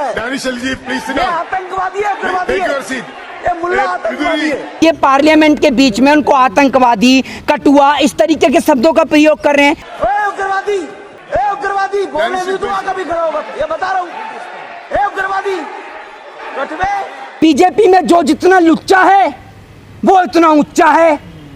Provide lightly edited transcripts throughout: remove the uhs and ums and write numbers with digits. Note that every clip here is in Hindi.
होता है? दानिश अली जी, प्लीज सिट ये डाउन। आतंकवादी है, उग्रवादी टेक है। Your seat. ये मुल्ला आतंकवादी है। ये पार्लियामेंट के बीच में उनको आतंकवादी, कटुआ इस तरीके के शब्दों का प्रयोग कर रहे हैं। ए उग्रवादी, ए उग्रवादी, बोलने नहीं दूंगा कभी खड़ा होगा, ये बता रहा हूँ। ए उग्रवादी, कटवे। बीजेपी में जो जितना लुच्चा है वो इतना ऊंचा है।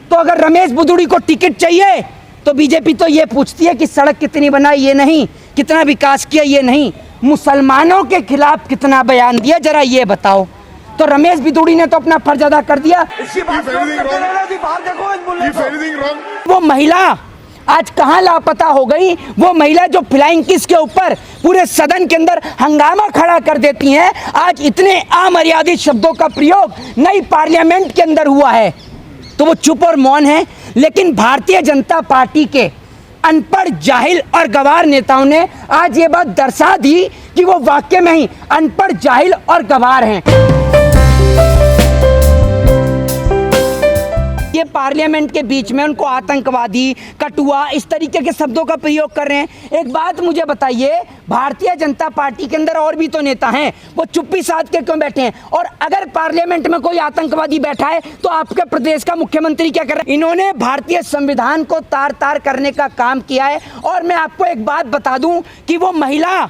तो अगर रमेश बुदुड़ी को टिकट चाहिए तो बीजेपी तो ये पूछती है कि सड़क कितनी बनाई, ये नहीं, कितना विकास किया, ये नहीं, मुसलमानों के खिलाफ कितना बयान दिया, जरा ये बताओ। तो रमेश बुदुड़ी ने तो अपना फर्ज अदा कर दिया। इसकी बात करते रहना थी, बाहर देखो इन मुल्ले को। वो महिला आज कहां लापता हो गई? वो महिला जो फ्लाइंग किस के ऊपर पूरे सदन के अंदर हंगामा खड़ा कर देती हैं। आज इतने अमर्यादित शब्दों का प्रयोग नई पार्लियामेंट के अंदर हुआ है तो वो चुप और मौन है। लेकिन भारतीय जनता पार्टी के अनपढ़, जाहिल और गवार नेताओं ने आज ये बात दर्शा दी कि वो वाकई में ही अनपढ़, जाहिल और गवार हैं। ये पार्लियामेंट के बीच में उनको आतंकवादी, कटुआ इस तरीके के शब्दों का प्रयोग कर रहे हैं। एक बात मुझे बताइए, भारतीय जनता पार्टी के अंदर और भी तो नेता हैं, वो चुप्पी साध के क्यों बैठे हैं? और अगर पार्लियामेंट में कोई आतंकवादी बैठा है तो आपके प्रदेश का मुख्यमंत्री क्या कर रहा है? इन्होंने भारतीय संविधान को तार तार करने का काम किया है। और मैं आपको एक बात बता दूं कि वो महिला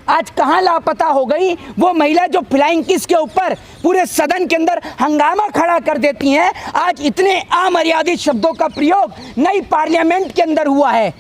आज कहां लापता हो गई? वो महिला जो फ्लाइंग किस के ऊपर पूरे सदन के अंदर हंगामा खड़ा कर देती हैं। आज इतने अमर्यादित शब्दों का प्रयोग नई पार्लियामेंट के अंदर हुआ है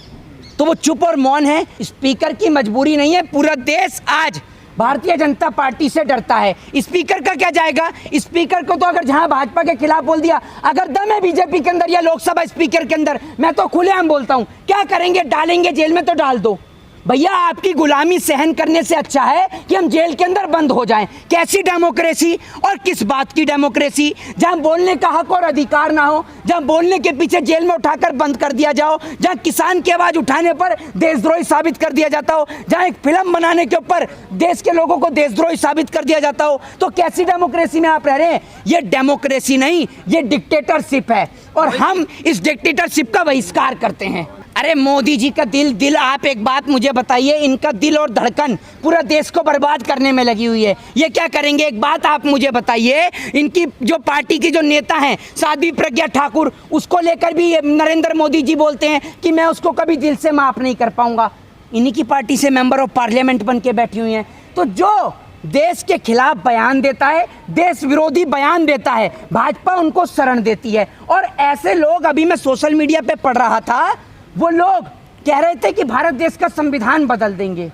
तो वो चुप और मौन है। स्पीकर की मजबूरी नहीं है, पूरा देश आज भारतीय जनता पार्टी से डरता है। स्पीकर का क्या जाएगा? स्पीकर को तो अगर जहां भाजपा के खिलाफ बोल दिया, अगर दम है बीजेपी के अंदर या लोकसभा स्पीकर के अंदर, मैं तो खुलेआम बोलता हूं, क्या करेंगे? डालेंगे जेल में तो डाल दो भैया। आपकी गुलामी सहन करने से अच्छा है कि हम जेल के अंदर बंद हो जाएं। कैसी डेमोक्रेसी और किस बात की डेमोक्रेसी? जहां बोलने का हक और अधिकार ना हो, जहां बोलने के पीछे जेल में उठाकर बंद कर दिया जाओ, जहां किसान की आवाज उठाने पर देशद्रोही साबित कर दिया जाता हो, जहां एक फिल्म बनाने के ऊपर देश के लोगों को देशद्रोही साबित कर दिया जाता हो, तो कैसी डेमोक्रेसी में आप रह रहे हैं? ये डेमोक्रेसी नहीं, ये डिक्टेटरशिप है और हम इस डिक्टेटरशिप का बहिष्कार करते हैं। अरे मोदी जी का दिल, आप एक बात मुझे बताइए, इनका दिल और धड़कन पूरा देश को बर्बाद करने में लगी हुई है। ये क्या करेंगे? एक बात आप मुझे बताइए, इनकी जो पार्टी की जो नेता हैं साध्वी प्रज्ञा ठाकुर, उसको लेकर भी नरेंद्र मोदी जी बोलते हैं कि मैं उसको कभी दिल से माफ नहीं कर पाऊंगा। इन्हीं की पार्टी से मेंबर ऑफ पार्लियामेंट बन के बैठी हुई हैं। तो जो देश के खिलाफ बयान देता है, देश विरोधी बयान देता है, भाजपा उनको शरण देती है। और ऐसे लोग, अभी मैं सोशल मीडिया पे पढ़ रहा था, वो लोग कह रहे थे कि भारत देश का संविधान बदल देंगे।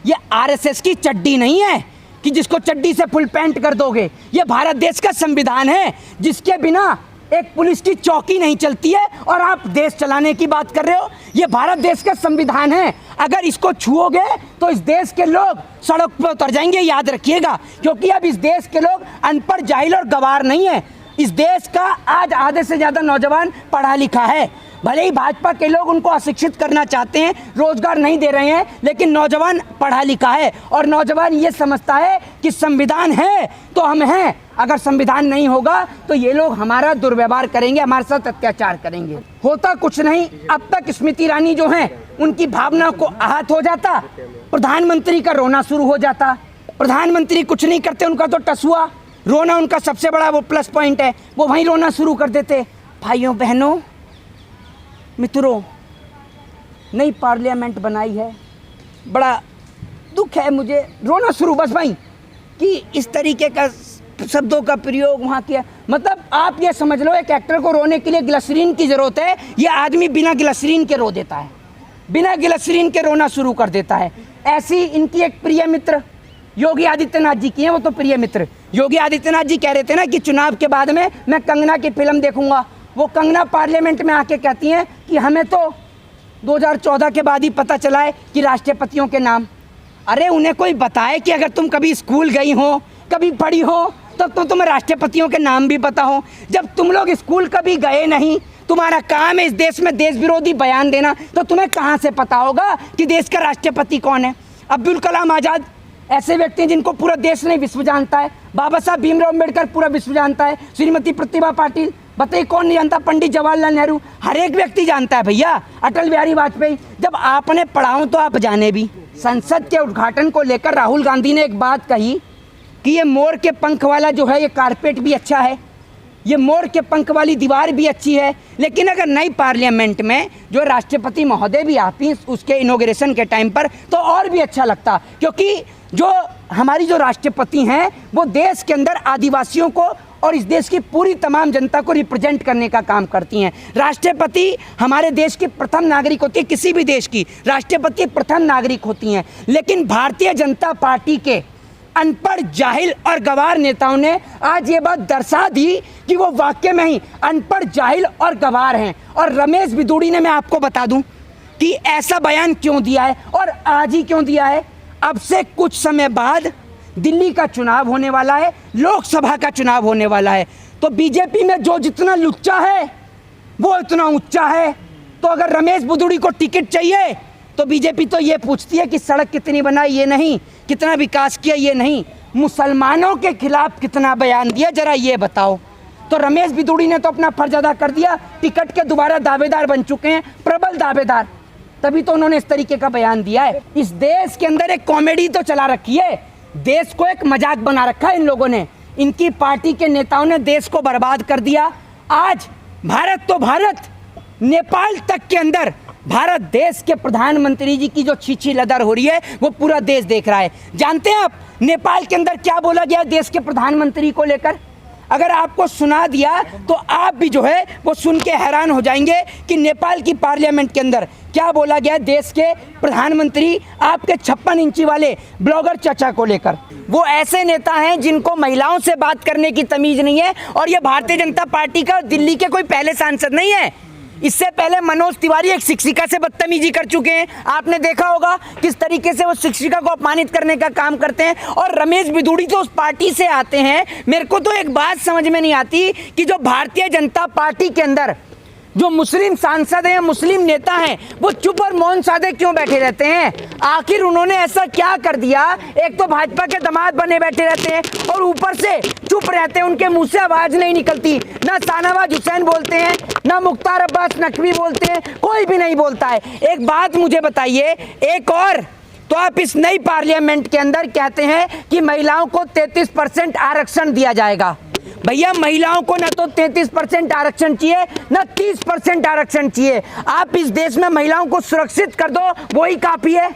ये आरएसएस की चड्डी नहीं है कि जिसको चड्डी से फुल पैंट कर दोगे। ये भारत देश का संविधान है जिसके बिना एक पुलिस की चौकी नहीं चलती है और आप देश चलाने की बात कर रहे हो। ये भारत देश का संविधान है, अगर इसको छुओगे तो इस देश के लोग सड़क पर उतर जाएंगे, याद रखिएगा। क्योंकि अब इस देश के लोग अनपढ़, जाहिल और गवार नहीं है। इस देश का आज आधे से ज़्यादा नौजवान पढ़ा लिखा है। भले ही भाजपा के लोग उनको अशिक्षित करना चाहते हैं, रोजगार नहीं दे रहे हैं, लेकिन नौजवान पढ़ा लिखा है और नौजवान ये समझता है कि संविधान है तो हम हैं। अगर संविधान नहीं होगा तो ये लोग हमारा दुर्व्यवहार करेंगे, हमारे साथ अत्याचार करेंगे। होता कुछ नहीं। अब तक स्मृति ईरानी जो हैं उनकी भावना को आहत हो जाता, प्रधानमंत्री का रोना शुरू हो जाता। प्रधानमंत्री कुछ नहीं करते, उनका तो टसुआ रोना उनका सबसे बड़ा वो प्लस पॉइंट है, वो वहीं रोना शुरू कर देते। भाइयों बहनों मित्रों, नई पार्लियामेंट बनाई है, बड़ा दुख है मुझे, रोना शुरू बस भाई कि इस तरीके का शब्दों का प्रयोग वहाँ किया। मतलब आप ये समझ लो, एक एक्टर को रोने के लिए ग्लिसरीन की ज़रूरत है, ये आदमी बिना ग्लिसरीन के रो देता है, बिना ग्लिसरीन के रोना शुरू कर देता है। ऐसी इनकी एक प्रिय मित्र योगी आदित्यनाथ जी की हैं, वो तो प्रिय मित्र योगी आदित्यनाथ जी कह रहे थे ना कि चुनाव के बाद में मैं कंगना की फिल्म देखूंगा। वो कंगना पार्लियामेंट में आके कहती हैं कि हमें तो 2014 के बाद ही पता चला है कि राष्ट्रपतियों के नाम। अरे उन्हें कोई बताए कि अगर तुम कभी स्कूल गई हो, कभी पढ़ी हो, तब तो तुम्हें राष्ट्रपतियों के नाम भी पता हो। जब तुम लोग स्कूल कभी गए नहीं, तुम्हारा काम है इस देश में देश विरोधी बयान देना, तो तुम्हें कहाँ से पता होगा कि देश का राष्ट्रपति कौन है? अब्दुल कलाम आज़ाद ऐसे व्यक्ति हैं जिनको पूरा देश नहीं विश्व जानता है। बाबा साहब भीमराव अम्बेडकर पूरा विश्व जानता है। श्रीमती प्रतिभा पाटिल बताइए कौन नहीं जानता पंडित जवाहरलाल नेहरू? हर एक व्यक्ति जानता है भैया। अटल बिहारी वाजपेयी, जब आपने पढ़ा हो तो आप जाने भी। संसद के उद्घाटन को लेकर राहुल गांधी ने एक बात कही कि ये मोर के पंख वाला जो है ये कारपेट भी अच्छा है, ये मोर के पंख वाली दीवार भी अच्छी है, लेकिन अगर नई पार्लियामेंट में जो राष्ट्रपति महोदय भी आती उसके इनॉग्रेशन के टाइम पर तो और भी अच्छा लगता, क्योंकि जो हमारी जो राष्ट्रपति हैं वो देश के अंदर आदिवासियों को और इस देश की पूरी तमाम जनता को रिप्रेजेंट करने का काम करती हैं। राष्ट्रपति हमारे देश की प्रथम नागरिक होती है, किसी भी देश की राष्ट्रपति प्रथम नागरिक होती हैं। लेकिन भारतीय जनता पार्टी के अनपढ़, जाहिल और गवार नेताओं ने आज ये बात दर्शा दी कि वो वाकई में ही अनपढ़, जाहिल और गवार हैं। और रमेश बिदूड़ी ने, मैं आपको बता दूं कि ऐसा बयान क्यों दिया है और आज ही क्यों दिया है। अब से कुछ समय बाद दिल्ली का चुनाव होने वाला है, लोकसभा का चुनाव होने वाला है, तो बीजेपी में जो जितना लुच्चा है वो इतना ऊंचा है। तो अगर रमेश बिदूड़ी को टिकट चाहिए तो बीजेपी तो ये पूछती है कि सड़क कितनी बनाई, ये नहीं, कितना विकास किया, ये नहीं, मुसलमानों के खिलाफ कितना बयान दिया, जरा ये बताओ। तो रमेश बिदूड़ी ने तो अपना फर्ज अदा कर दिया, टिकट के दोबारा दावेदार बन चुके हैं, प्रबल दावेदार, तभी तो उन्होंने इस तरीके का बयान दिया है। इस देश के अंदर एक कॉमेडी तो चला रखी है, देश को एक मजाक बना रखा है इन लोगों ने। इनकी पार्टी के नेताओं ने देश को बर्बाद कर दिया। आज भारत तो भारत, नेपाल तक के अंदर भारत देश के प्रधानमंत्री जी की जो छीछी लदर हो रही है वो पूरा देश देख रहा है। जानते हैं आप नेपाल के अंदर क्या बोला गया देश के प्रधानमंत्री को लेकर? अगर आपको सुना दिया तो आप भी जो है वो सुन के हैरान हो जाएंगे कि नेपाल की पार्लियामेंट के अंदर क्या बोला गया देश के प्रधानमंत्री आपके 56 इंची वाले ब्लॉगर चाचा को लेकर। वो ऐसे नेता हैं जिनको महिलाओं से बात करने की तमीज नहीं है, और ये भारतीय जनता पार्टी का दिल्ली के कोई पहले सांसद नहीं है। इससे पहले मनोज तिवारी एक शिक्षिका से बदतमीजी कर चुके हैं, आपने देखा होगा किस तरीके से वो शिक्षिका को अपमानित करने का काम करते हैं। और रमेश बिदूड़ी तो उस पार्टी से आते हैं। मेरे को तो एक बात समझ में नहीं आती कि जो भारतीय जनता पार्टी के अंदर जो मुस्लिम सांसद हैं, मुस्लिम नेता हैं, वो चुप और मौन साधे क्यों बैठे रहते हैं? आखिर उन्होंने ऐसा क्या कर दिया? एक तो भाजपा के दामाद बने बैठे रहते हैं और ऊपर से चुप रहते हैं, उनके मुंह से आवाज नहीं निकलती। ना शाहनवाज हुसैन बोलते हैं, ना मुख्तार अब्बास नकवी बोलते हैं, कोई भी नहीं बोलता है। एक बात मुझे बताइए, एक और तो आप इस नई पार्लियामेंट के अंदर कहते हैं कि महिलाओं को 33% आरक्षण दिया जाएगा। भैया महिलाओं को न तो 33% आरक्षण चाहिए, न 30% आरक्षण चाहिए। आप इस देश में महिलाओं को सुरक्षित कर दो, वही काफी है।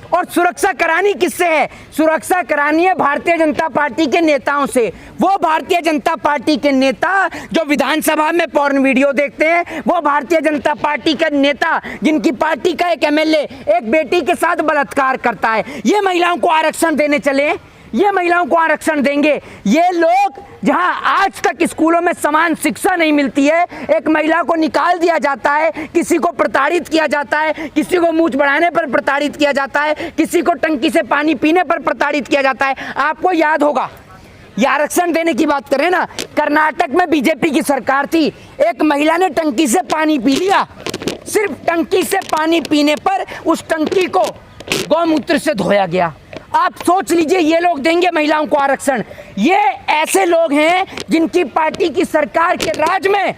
और सुरक्षा करानी किससे है? सुरक्षा करानी है भारतीय जनता पार्टी के नेताओं से। वो भारतीय जनता पार्टी के नेता जो विधानसभा में पॉर्न वीडियो देखते हैं, वो भारतीय जनता पार्टी के नेता जिनकी पार्टी का एक एमएलए एक बेटी के साथ बलात्कार करता है, ये महिलाओं को आरक्षण देने चले, ये महिलाओं को आरक्षण देंगे। ये लोग जहां आज तक स्कूलों में समान शिक्षा नहीं मिलती है, एक महिला को निकाल दिया जाता है, किसी को प्रताड़ित किया जाता है, किसी को मूंछ बढ़ाने पर प्रताड़ित किया जाता है, किसी को टंकी से पानी पीने पर प्रताड़ित किया जाता है। आपको याद होगा, ये आरक्षण देने की बात करें ना, कर्नाटक में बीजेपी की सरकार थी, एक महिला ने टंकी से पानी पी लिया, सिर्फ टंकी से पानी पीने पर उस टंकी को गौमूत्र से धोया गया। आप सोच लीजिए, ये लोग देंगे महिलाओं को आरक्षण? ये ऐसे लोग हैं जिनकी पार्टी की सरकार के राज में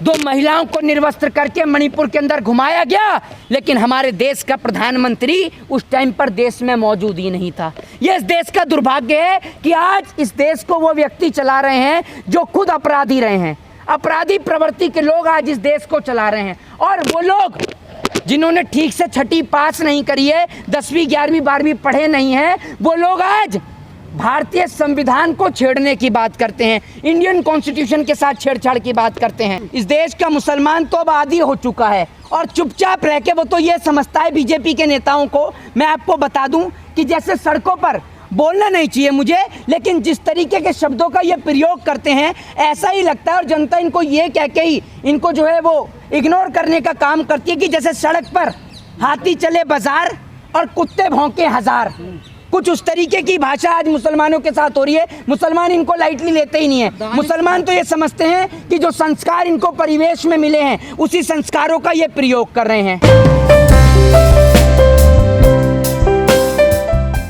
2 महिलाओं को निर्वस्त्र करके मणिपुर के अंदर घुमाया गया, लेकिन हमारे देश का प्रधानमंत्री उस टाइम पर देश में मौजूद ही नहीं था। ये इस देश का दुर्भाग्य है कि आज इस देश को वो व्यक्ति चला रहे हैं जो खुद अपराधी रहे हैं। अपराधी प्रवृत्ति के लोग आज इस देश को चला रहे हैं, और वो लोग जिन्होंने ठीक से 6ठी पास नहीं करी है, 10वीं 11वीं 12वीं पढ़े नहीं हैं, वो लोग आज भारतीय संविधान को छेड़ने की बात करते हैं, इंडियन कॉन्स्टिट्यूशन के साथ छेड़छाड़ की बात करते हैं। इस देश का मुसलमान तो अब आदी हो चुका है और चुपचाप रह के वो तो ये समझता है बीजेपी के नेताओं को। मैं आपको बता दूं कि जैसे सड़कों पर बोलना नहीं चाहिए मुझे, लेकिन जिस तरीके के शब्दों का ये प्रयोग करते हैं ऐसा ही लगता है, और जनता इनको ये कह के ही इनको जो है वो इग्नोर करने का काम करती है कि जैसे सड़क पर हाथी चले बाजार और कुत्ते भौंके हजार। कुछ उस तरीके की भाषा आज मुसलमानों के साथ हो रही है। मुसलमान इनको लाइटली लेते ही नहीं है। मुसलमान तो ये समझते हैं कि जो संस्कार इनको परिवेश में मिले हैं उसी संस्कारों का ये प्रयोग कर रहे हैं।